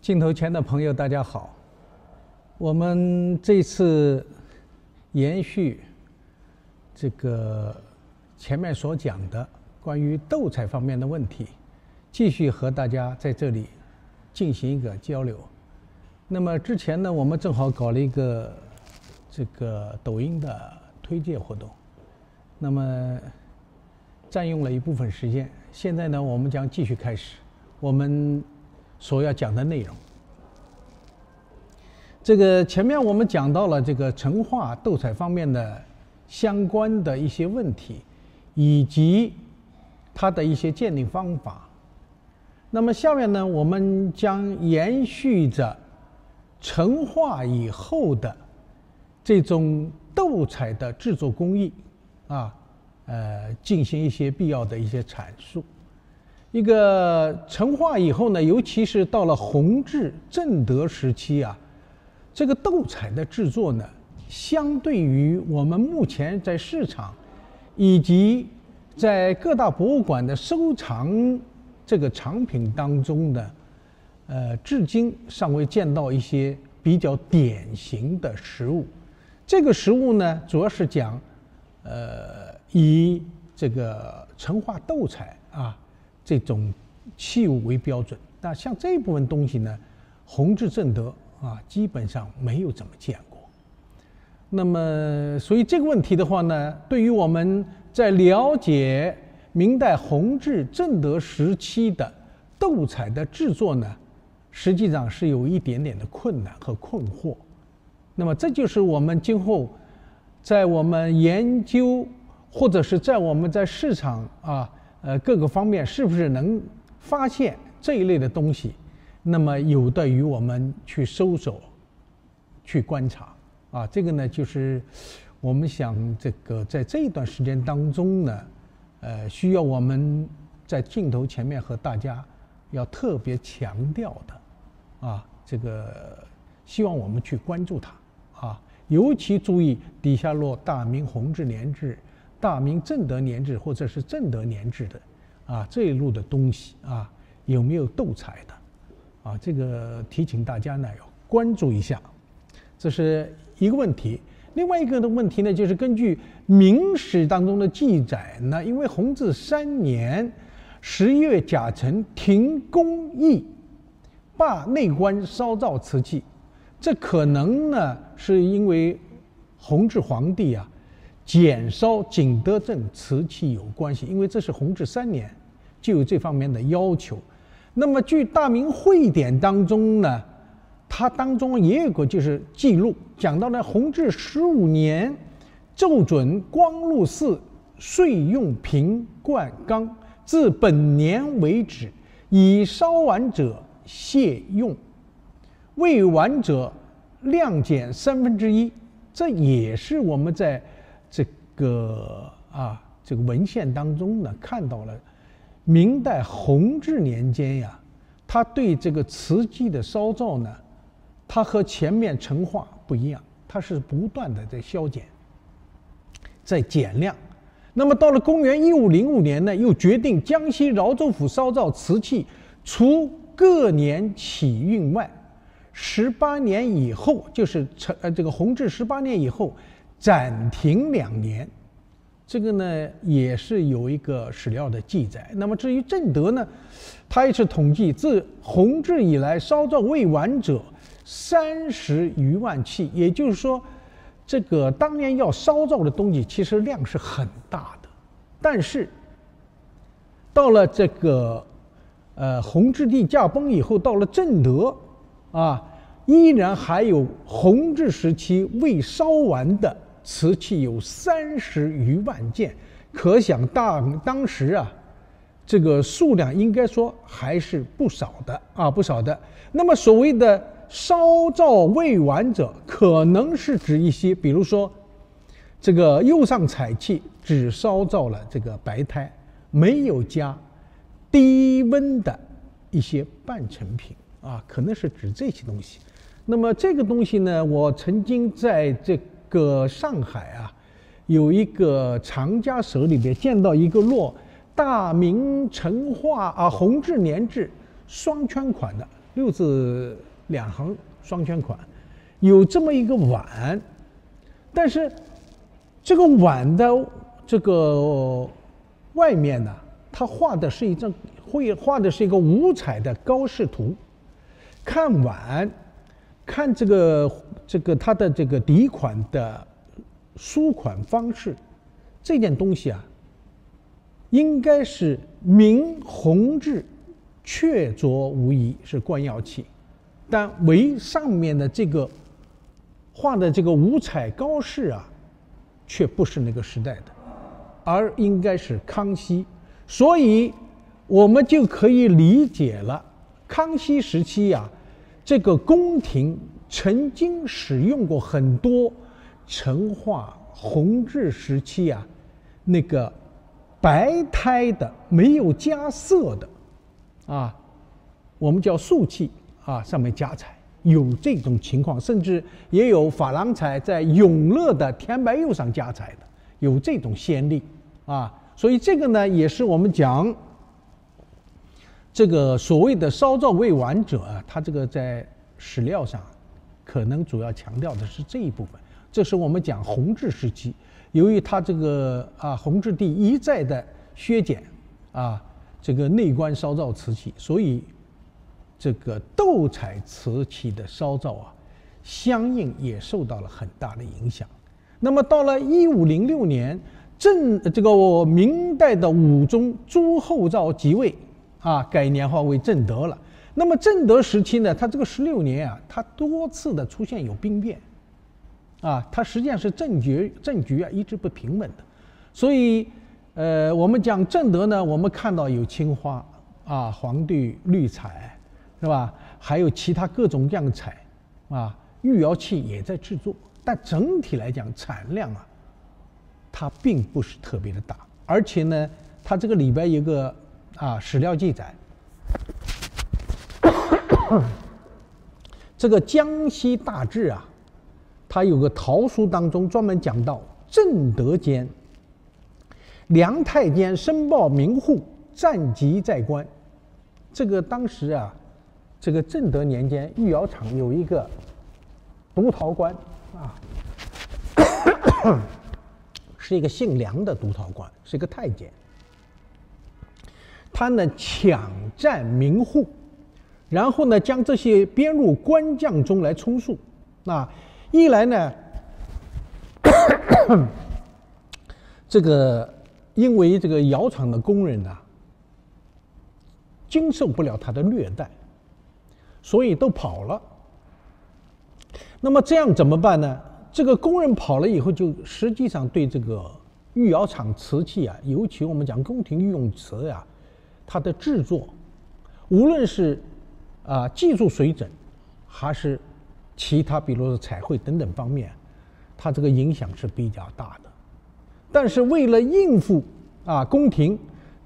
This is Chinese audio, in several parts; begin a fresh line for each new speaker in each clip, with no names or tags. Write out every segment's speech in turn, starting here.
镜头前的朋友，大家好。我们这次延续这个前面所讲的关于斗彩方面的问题，继续和大家在这里进行一个交流。那么之前呢，我们正好搞了一个这个抖音的推荐活动，那么占用了一部分时间。现在呢，我们将继续开始我们所要讲的内容。这个前面我们讲到了这个成化斗彩方面的相关的一些问题，以及它的一些鉴定方法。那么下面呢，我们将延续着成化以后的这种斗彩的制作工艺进行一些必要的一些阐述。一个成化以后呢，尤其是到了弘治、正德时期这个斗彩的制作呢，相对于我们目前在市场以及在各大博物馆的收藏这个藏品当中呢，至今尚未见到一些比较典型的实物。这个实物呢，主要是讲以这个成化斗彩这种器物为标准。那像这部分东西呢，弘治、正德基本上没有怎么见过。那么所以这个问题的话呢，对于我们在了解明代弘治、正德时期的斗彩的制作呢，实际上是有一点点的困难和困惑。那么这就是我们今后在我们研究，或者是在我们在市场各个方面是不是能发现这一类的东西，那么有待于我们去搜索、去观察这个呢，就是我们想这个在这一段时间当中呢，需要我们在镜头前面和大家要特别强调的这个希望我们去关注它尤其注意底下落大明弘治年制、大明正德年制或者是正德年制的这一路的东西有没有斗彩的这个提醒大家呢要关注一下，这是一个问题。另外一个的问题呢，就是根据明史当中的记载呢，因为弘治3年11月甲辰停工艺，罢内官烧造瓷器，这可能呢是因为弘治皇帝减烧景德镇瓷器有关系，因为这是弘治3年就有这方面的要求。那么据大明会典当中呢，它当中也有个就是记录，讲到了弘治15年奏准光禄寺岁用瓶灌缸，自本年为止，以烧完者谢用，未完者量减1/3。这也是我们在这个文献当中呢看到了明代弘治年间他对这个瓷器的烧造呢，它和前面成化不一样，它是不断的在削减、在减量。那么到了公元1505年呢，又决定江西饶州府烧造瓷器，除各年起运外，18年以后，就是这个弘治18年以后暂停2年。这个呢也是有一个史料的记载。那么至于正德呢，他也是统计自弘治以来烧造未完者30余万器，也就是说这个当年要烧造的东西其实量是很大的。但是到了这个弘治帝驾崩以后，到了正德依然还有弘治时期未烧完的瓷器有30余万件，可想当时这个数量应该说还是不少的那么所谓的烧造未完者，可能是指一些比如说这个釉上彩器只烧造了这个白胎，没有加低温的一些半成品可能是指这些东西。那么这个东西呢，我曾经在这个上海有一个藏家手里边见到一个落大明成化弘治年制双圈款的， 6字2行双圈款，有这么一个碗，但是这个碗的这个外面呢，它画的是一个五彩的高视图。看碗，看这个它的这个底款的书款方式，这件东西啊，应该是明红制，确凿无疑，是官窑器，但唯上面的这个画的这个五彩高饰啊，却不是那个时代的，而应该是康熙，所以我们就可以理解了。康熙时期啊，这个宫廷曾经使用过很多成化、弘治时期啊那个白胎的、没有加色的啊，我们叫素器啊，上面加彩，有这种情况，甚至也有珐琅彩在永乐的天白釉上加彩的，有这种先例啊。所以这个呢，也是我们讲这个所谓的烧造未完者啊，他这个在史料上可能主要强调的是这一部分。这是我们讲弘治时期，由于他这个弘治帝一再的削减这个内官烧造瓷器，所以这个斗彩瓷器的烧造啊，相应也受到了很大的影响。那么到了1506年，这个明代的武宗朱厚照即位改年号为正德了。那么正德时期呢，他这个16年啊，他多次的出现有兵变它实际上是政局一直不平稳的。所以我们讲正德呢，我们看到有青花黄绿绿彩，是吧？还有其他各种各样的彩御窑器也在制作，但整体来讲产量它并不是特别的大。而且呢，它这个里边有个史料记载，这个江西大志它有个陶书当中专门讲到正德间，梁太监申报名户，战疾在官。这个当时这个正德年间御窑厂有一个督陶官是一个姓梁的督陶官，是一个太监。他呢抢占名户，然后呢将这些编入官将中来充数。一来呢这个因为这个窑厂的工人经受不了他的虐待，所以都跑了。那么这样怎么办呢？这个工人跑了以后，就实际上对这个御窑厂瓷器尤其我们讲宫廷御用瓷它的制作，无论是技术水准，还是其他比如说彩绘等等方面，它这个影响是比较大的。但是为了应付宫廷，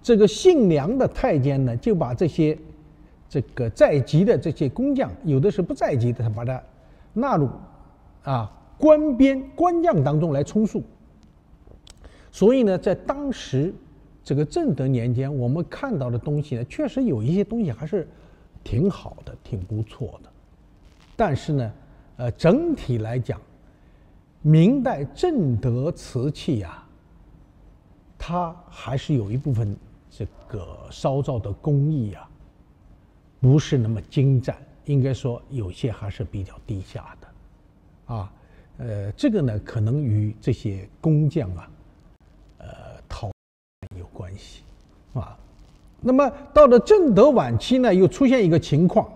这个姓梁的太监呢，就把这些这个在籍的这些工匠，有的是不在籍的，他把它纳入官将当中来充数。所以呢，在当时这个正德年间，我们看到的东西呢，确实有一些东西还是挺好的，挺不错的。但是呢，整体来讲，明代正德瓷器它还是有一部分这个烧造的工艺不是那么精湛，应该说有些还是比较低下的这个呢，可能与这些工匠讨有关系那么到了正德晚期呢，又出现一个情况，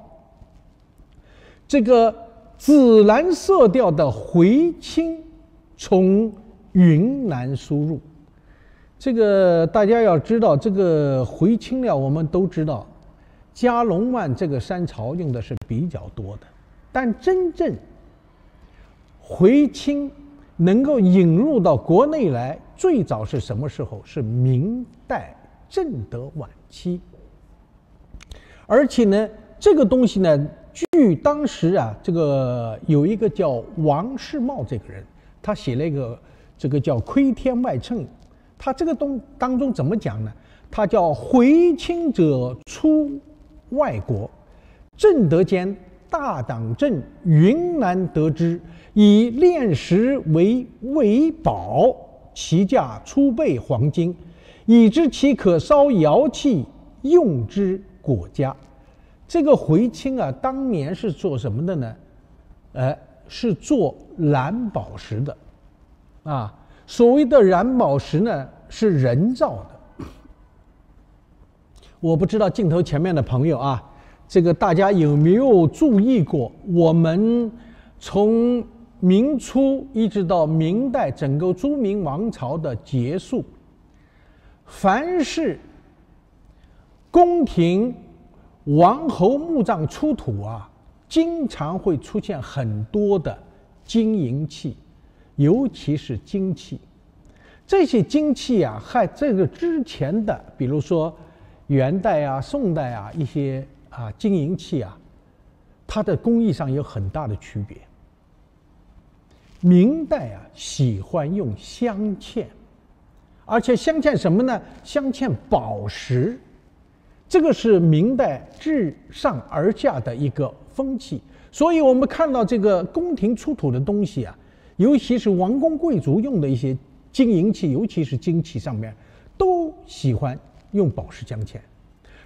这个紫蓝色调的回青从云南输入。这个大家要知道，这个回青料我们都知道，嘉龙湾这个山潮用的是比较多的，但真正回青能够引入到国内来，最早是什么时候？是明代正德晚期。而且呢，这个东西呢，据当时这个有一个叫王世茂这个人，他写了一个这个叫《窥天外称》，他这个当中怎么讲呢？他叫回青者出外国，正德间大党镇云南得知，以炼石为宝，其价出倍黄金，以知其可烧窑器，用之国家。这个回清啊，当年是做什么的呢？是做蓝宝石的，啊，所谓的蓝宝石呢是人造的。我不知道镜头前面的朋友啊，这个大家有没有注意过？我们从明初一直到明代整个朱明王朝的结束，凡是宫廷王侯墓葬出土啊，经常会出现很多的金银器，尤其是金器。这些金器啊，和这个之前的，比如说元代啊、宋代啊一些金银器啊，它的工艺上有很大的区别。明代啊喜欢用镶嵌，而且镶嵌什么呢？镶嵌宝石。这个是明代自上而下的一个风气，所以我们看到这个宫廷出土的东西啊，尤其是王公贵族用的一些金银器，尤其是金器上面，都喜欢用宝石镶嵌。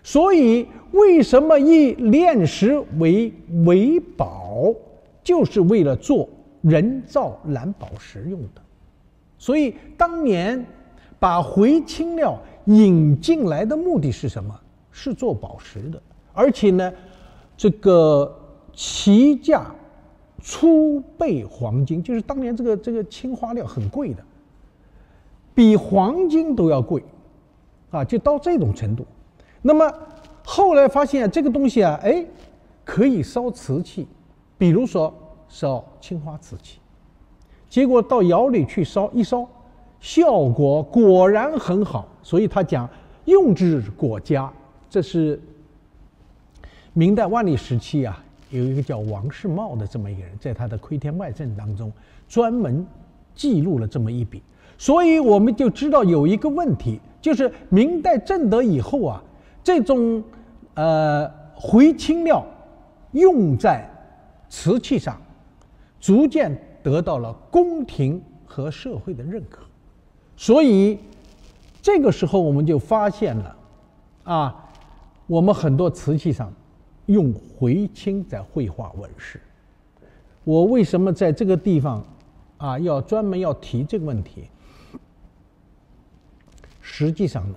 所以为什么以炼石为宝，就是为了做人造蓝宝石用的。所以当年把回青料引进来的目的是什么？是做宝石的，而且呢，这个其价出倍黄金，就是当年这个青花料很贵的，比黄金都要贵，就到这种程度。那么后来发现这个东西啊，可以烧瓷器，比如说烧青花瓷器，结果到窑里去烧一烧，效果果然很好，所以他讲用之国家。这是明代万历时期啊，有一个叫王世茂的这么一个人，在他的《窥天外证》当中专门记录了这么一笔。所以我们就知道有一个问题，就是明代正德以后啊，这种回青料用在瓷器上，逐渐得到了宫廷和社会的认可。所以这个时候我们就发现了我们很多瓷器上用回青在绘画纹饰。我为什么在这个地方要专门要提这个问题？实际上呢，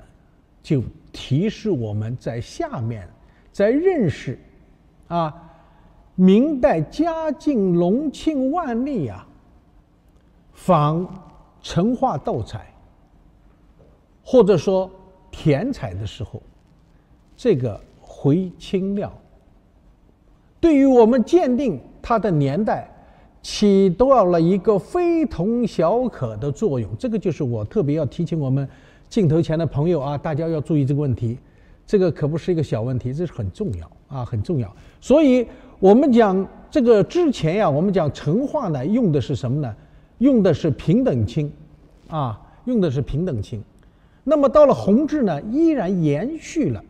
就提示我们在下面在认识明代嘉靖、隆庆、万历仿成化斗彩或者说填彩的时候，这个回青料对于我们鉴定它的年代起到了一个非同小可的作用。这个就是我特别要提醒我们镜头前的朋友大家要注意这个问题，这个可不是一个小问题，这是很重要很重要。所以我们讲这个之前我们讲成化呢，用的是什么呢？用的是平等青用的是平等青。那么到了弘治呢，依然延续了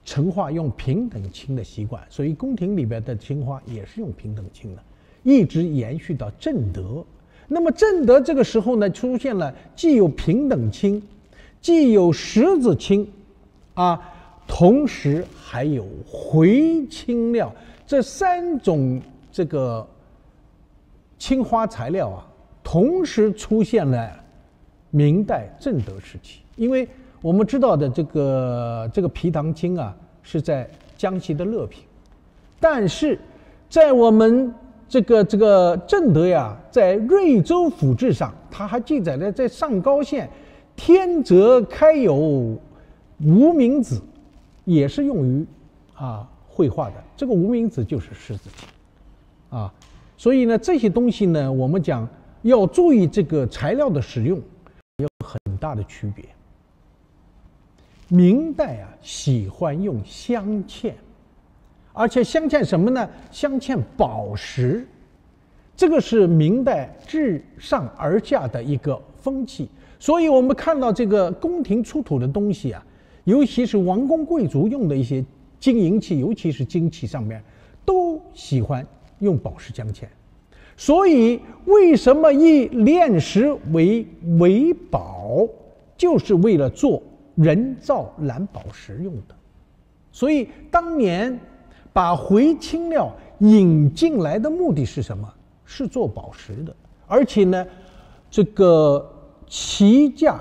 成化用平等青的习惯，所以宫廷里边的青花也是用平等青的，一直延续到正德。那么正德这个时候呢，出现了既有平等青，既有石子青同时还有回青料，这三种这个青花材料同时出现了明代正德时期。因为我们知道的这个皮塘青是在江西的乐平，但是在我们这个正德在瑞州府志上，它还记载了在上高县天泽开有无名子，也是用于绘画的。这个无名子就是石子青所以呢，这些东西呢，我们讲要注意这个材料的使用有很大的区别。明代喜欢用镶嵌，而且镶嵌什么呢？镶嵌宝石。这个是明代自上而下的一个风气。所以我们看到这个宫廷出土的东西尤其是王公贵族用的一些金银器，尤其是金器上面，都喜欢用宝石镶嵌。所以，为什么以炼石为宝，就是为了做人造蓝宝石用的。所以，当年把回青料引进来的目的是什么？是做宝石的，而且呢，这个齐价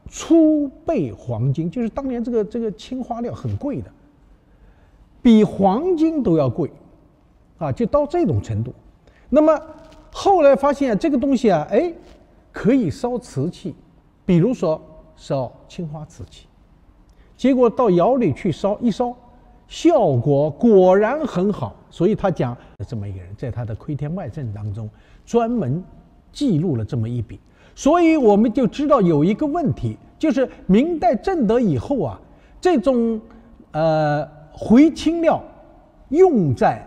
出倍黄金，就是当年这个青花料很贵的，比黄金都要贵，啊，就到这种程度。那么后来发现这个东西啊，哎，可以烧瓷器，比如说烧青花瓷器，结果到窑里去烧一烧，效果果然很好。所以他讲这么一个人，在他的《窥天外证》当中专门记录了这么一笔。所以我们就知道有一个问题，就是明代正德以后啊，这种回青料用在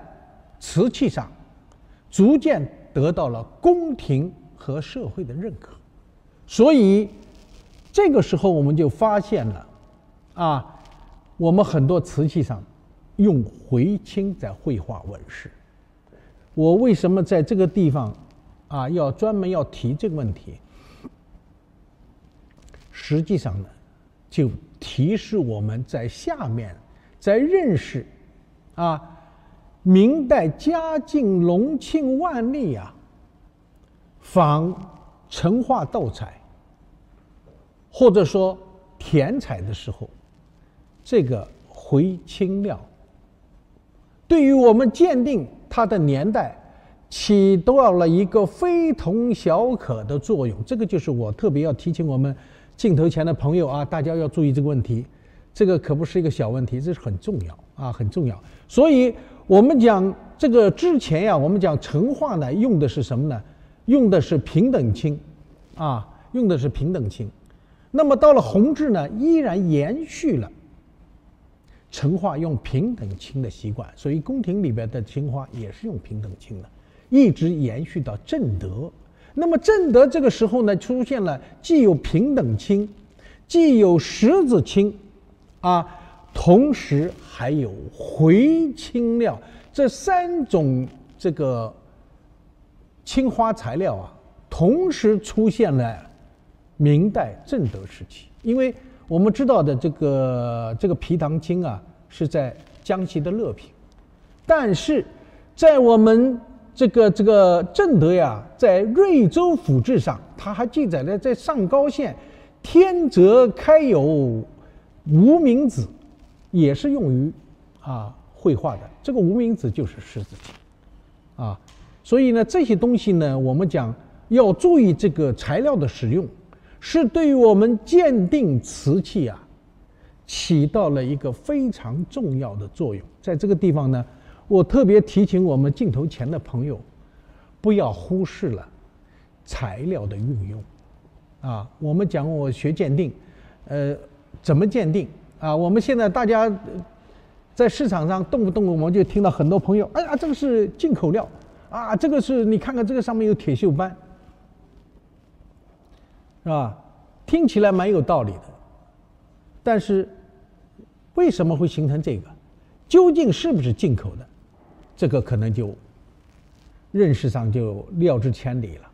瓷器上，逐渐得到了宫廷和社会的认可。所以这个时候我们就发现了啊，我们很多瓷器上用回青在绘画纹饰。我为什么在这个地方啊要专门要提这个问题？实际上呢，就提示我们在下面在认识啊明代嘉靖、隆庆、万历啊仿成化斗彩或者说填彩的时候，这个回青料对于我们鉴定它的年代起到了一个非同小可的作用。这个就是我特别要提醒我们镜头前的朋友啊，大家要注意这个问题，这个可不是一个小问题，这是很重要啊，很重要。所以我们讲这个之前呀，我们讲成化呢，用的是什么呢？用的是平等青啊，用的是平等青。那么到了弘治呢，依然延续了成化用平等青的习惯，所以宫廷里边的青花也是用平等青的，一直延续到正德。那么正德这个时候呢，出现了既有平等青，既有石子青啊，同时还有回青料，这三种这个青花材料啊，同时出现了明代正德时期。因为我们知道的这个皮塘青啊，是在江西的乐平，但是在我们这个正德呀，在瑞州府志上，它还记载了在上高县天泽开有无名子，也是用于绘画的。这个无名子就是石子青啊，所以呢，这些东西呢，我们讲要注意这个材料的使用，是对于我们鉴定瓷器啊，起到了一个非常重要的作用。在这个地方呢，我特别提醒我们镜头前的朋友，不要忽视了材料的运用啊。我们讲我学鉴定，怎么鉴定啊？我们现在大家在市场上动不动我们就听到很多朋友，哎呀，这个是进口料啊，这个是你看看这个上面有铁锈斑，是吧？听起来蛮有道理的，但是为什么会形成这个？究竟是不是进口的？这个可能就认识上就料之千里了。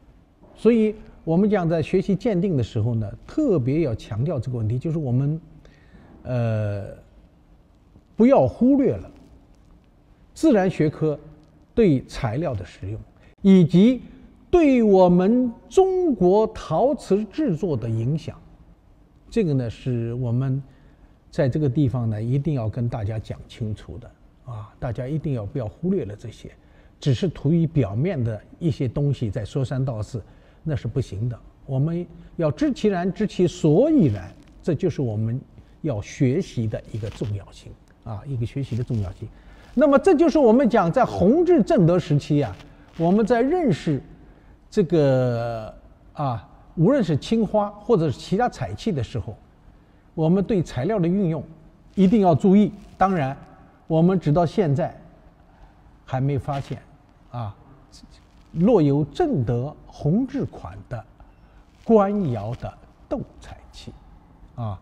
所以我们讲在学习鉴定的时候呢，特别要强调这个问题，就是我们不要忽略了自然学科对材料的使用，以及对我们中国陶瓷制作的影响。这个呢，是我们在这个地方呢一定要跟大家讲清楚的啊！大家一定要不要忽略了这些，只是图于表面的一些东西在说三道四，那是不行的。我们要知其然，知其所以然，这就是我们要学习的一个重要性啊，一个学习的重要性。那么这就是我们讲在弘治正德时期啊，我们在认识这个无论是青花或者是其他彩器的时候，我们对材料的运用一定要注意。当然，我们直到现在还没发现落有正德弘治款的官窑的斗彩器啊。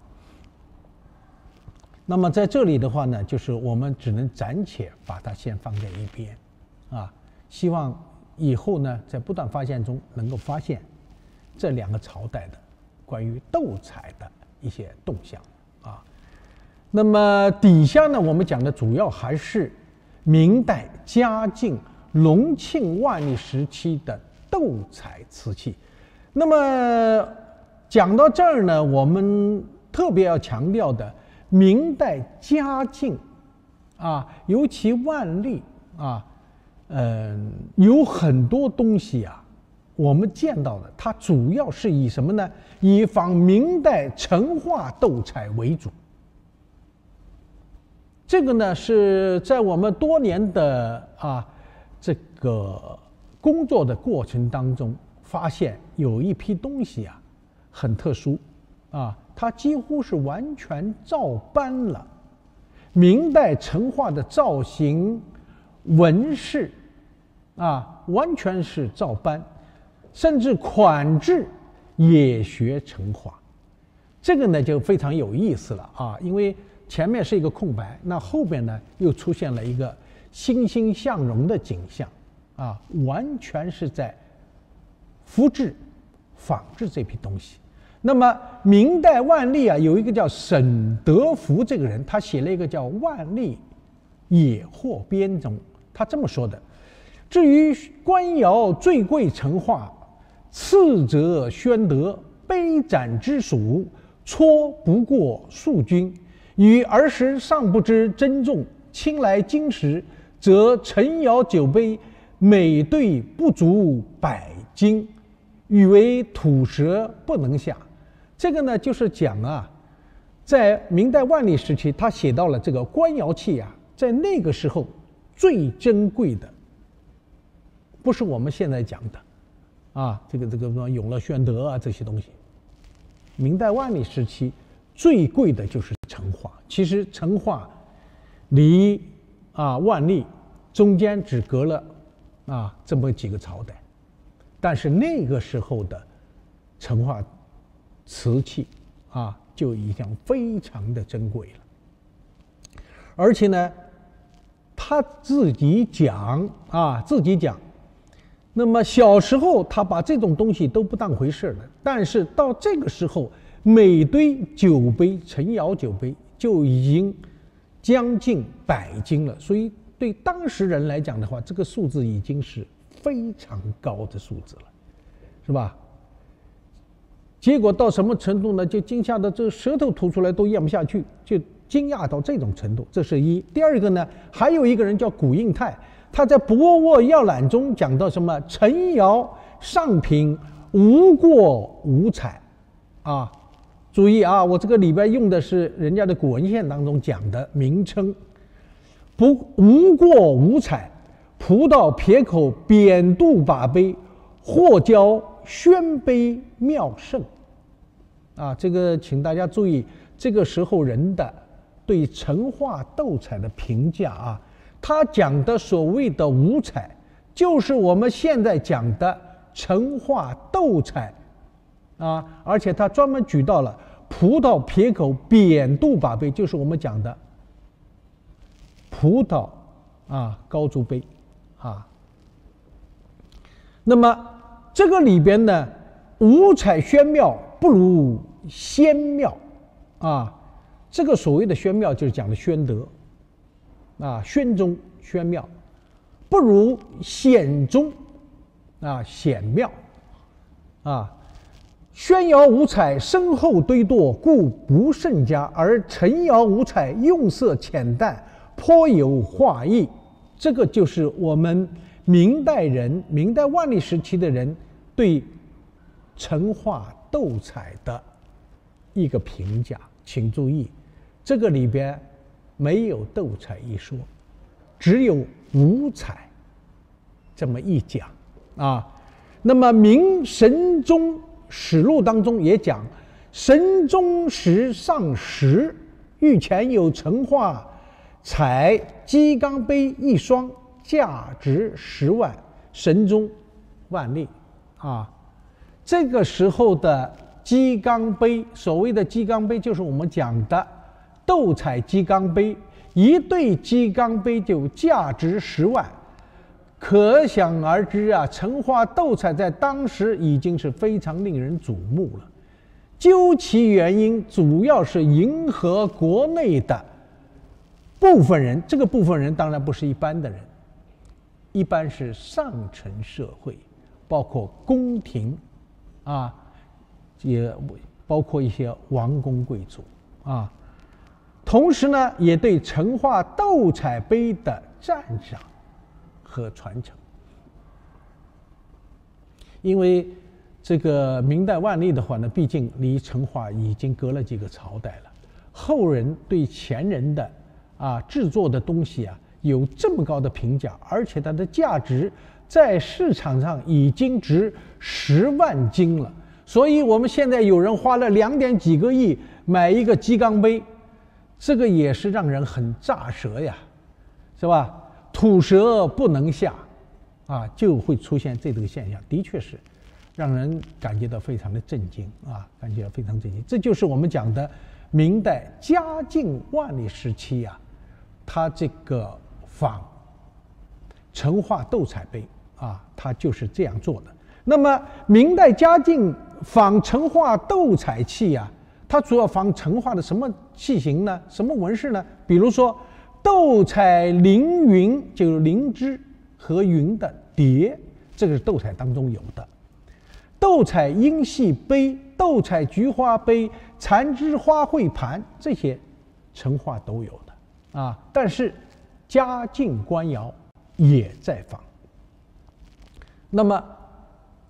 那么在这里的话呢，就是我们只能暂且把它先放在一边，啊，希望以后呢，在不断发现中能够发现这两个朝代的关于斗彩的一些动向啊。那么底下呢，我们讲的主要还是明代嘉靖、隆庆、万历时期的斗彩瓷器。那么讲到这儿呢，我们特别要强调的，明代嘉靖啊，尤其万历啊，有很多东西啊，我们见到的，它主要是以什么呢？以仿明代成化斗彩为主。这个呢，是在我们多年的这个工作的过程当中，发现有一批东西啊，很特殊啊，它几乎是完全照搬了明代成化的造型纹饰啊，完全是照搬，甚至款制也学成化。这个呢就非常有意思了啊，因为前面是一个空白，那后边呢又出现了一个欣欣向荣的景象啊，完全是在复制仿制这批东西。那么明代万历啊，有一个叫沈德福这个人，他写了一个叫《万历野获编》中，他这么说的：至于官窑最贵成化，次则宣德，杯盏之属，戳不过数君。与儿时尚不知珍重，亲来今时，则陈窑酒杯每对不足100斤，与为土蛇不能下。这个呢，就是讲啊，在明代万历时期，他写到了这个官窑器啊，在那个时候最珍贵的，不是我们现在讲的啊，这个永乐、宣德啊这些东西。明代万历时期最贵的就是成化。其实成化离万历中间只隔了这么几个朝代，但是那个时候的成化瓷器就已经非常的珍贵了。而且呢，他自己讲，那么小时候他把这种东西都不当回事了，但是到这个时候，每堆酒杯，陈窑酒杯就已经将近100斤了，所以对当时人来讲的话，这个数字已经是非常高的数字了，是吧？结果到什么程度呢？就惊吓的这个舌头吐出来都咽不下去，就惊讶到这种程度。这是一。第二个呢，还有一个人叫古应泰，他在《博沃要览》中讲到什么？陈窑上品无过五彩啊。注意啊，我这个里边用的是人家的古文献当中讲的名称，无过五彩，葡萄撇口扁肚把杯，或教宣杯妙胜这个请大家注意，这个时候人的对成化斗彩的评价他讲的所谓的五彩，就是我们现在讲的成化斗彩而且他专门举到了葡萄撇口扁肚把杯，就是我们讲的葡萄高足杯那么这个里边呢，五彩宣妙不如仙妙这个所谓的宣妙就是讲的宣德宣宗宣妙，不如显宗显妙宣窑五彩深厚堆垛，故不甚佳；而陈窑五彩用色浅淡，颇有画意。这个就是我们明代万历时期的人对成化斗彩的一个评价。请注意，这个里边没有斗彩一说，只有五彩这么一讲那么《明神宗实录》当中也讲，神宗时上10，御前有成化彩鸡缸杯1双，价值10万。神宗万历这个时候的鸡缸杯，所谓的鸡缸杯就是我们讲的斗彩鸡缸杯，一对鸡缸杯就价值10万，可想而知啊，成化斗彩在当时已经是非常令人瞩目了。究其原因，主要是迎合国内的部分人，这个部分人当然不是一般的人，一般是上层社会，包括宫廷啊，也包括一些王公贵族啊。同时呢，也对成化斗彩杯的赞赏和传承。因为这个明代万历的话呢，毕竟离成化已经隔了几个朝代了，后人对前人的制作的东西有这么高的评价，而且它的价值在市场上已经值10万金了。所以我们现在有人花了2点几个亿买一个鸡缸杯，这个也是让人很咋舌呀，是吧？吐舌不能下就会出现这个现象，的确是让人感觉到非常的震惊感觉到非常震惊。这就是我们讲的明代嘉靖万历时期它这个仿成化斗彩杯它就是这样做的。那么明代嘉靖仿成化斗彩器它主要仿成化的什么器型呢？什么纹饰呢？比如说斗彩凌云，就是灵芝和云的蝶，这个是斗彩当中有的。斗彩英系杯、斗彩菊花杯、缠枝花卉盘，这些成化都有的但是嘉靖官窑也在仿。那么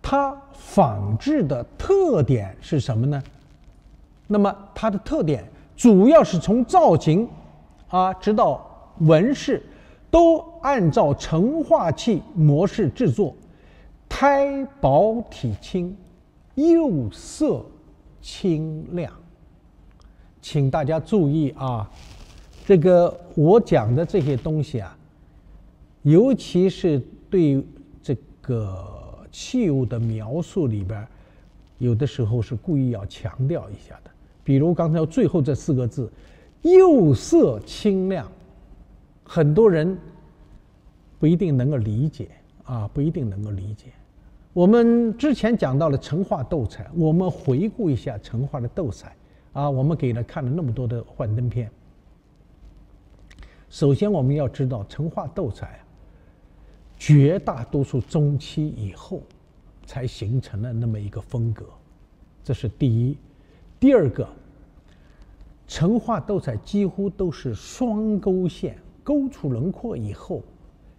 它仿制的特点是什么呢？那么它的特点主要是从造型直到纹饰都按照成化器模式制作，胎薄体轻，釉色清亮。请大家注意这个我讲的这些东西尤其是对这个器物的描述里边，有的时候是故意要强调一下的。比如刚才最后这4个字釉色清亮，很多人不一定能够理解不一定能够理解。我们之前讲到了成化斗彩，我们回顾一下成化的斗彩我们给了看了那么多的幻灯片。首先我们要知道成化斗彩绝大多数中期以后才形成了那么一个风格，这是第一。第二个，成化斗彩几乎都是双勾线，勾出轮廓以后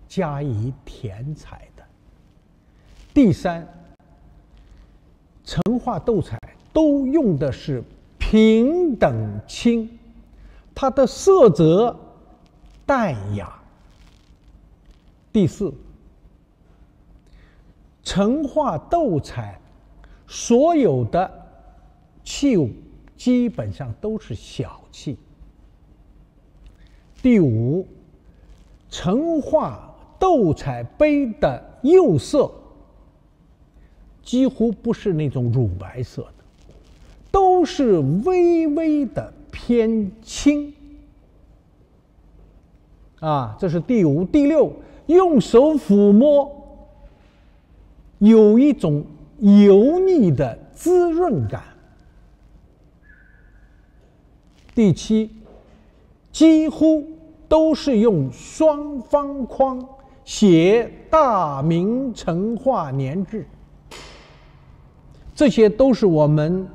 加以填彩的。第三，成化斗彩都用的是平等青，它的色泽淡雅。第四，成化斗彩所有的器物基本上都是小器。第五，成化斗彩杯的釉色几乎不是那种乳白色的，都是微微的偏青这是第五。第六，用手抚摸有一种油腻的滋润感。第七，几乎都是用双方框写大明成化年制，这些都是我们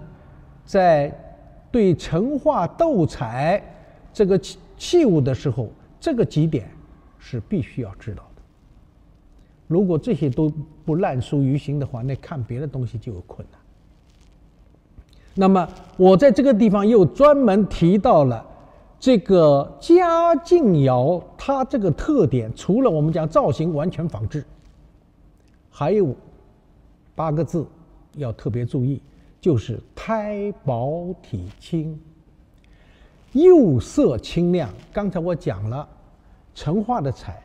在对成化斗彩这个器物的时候，这个几点是必须要知道的。如果这些都不烂熟于心的话，那看别的东西就有困难。那么我在这个地方又专门提到了这个嘉靖窑，它这个特点除了我们讲造型完全仿制，还有8个字要特别注意，就是胎薄体轻，釉色清亮。刚才我讲了，成化的彩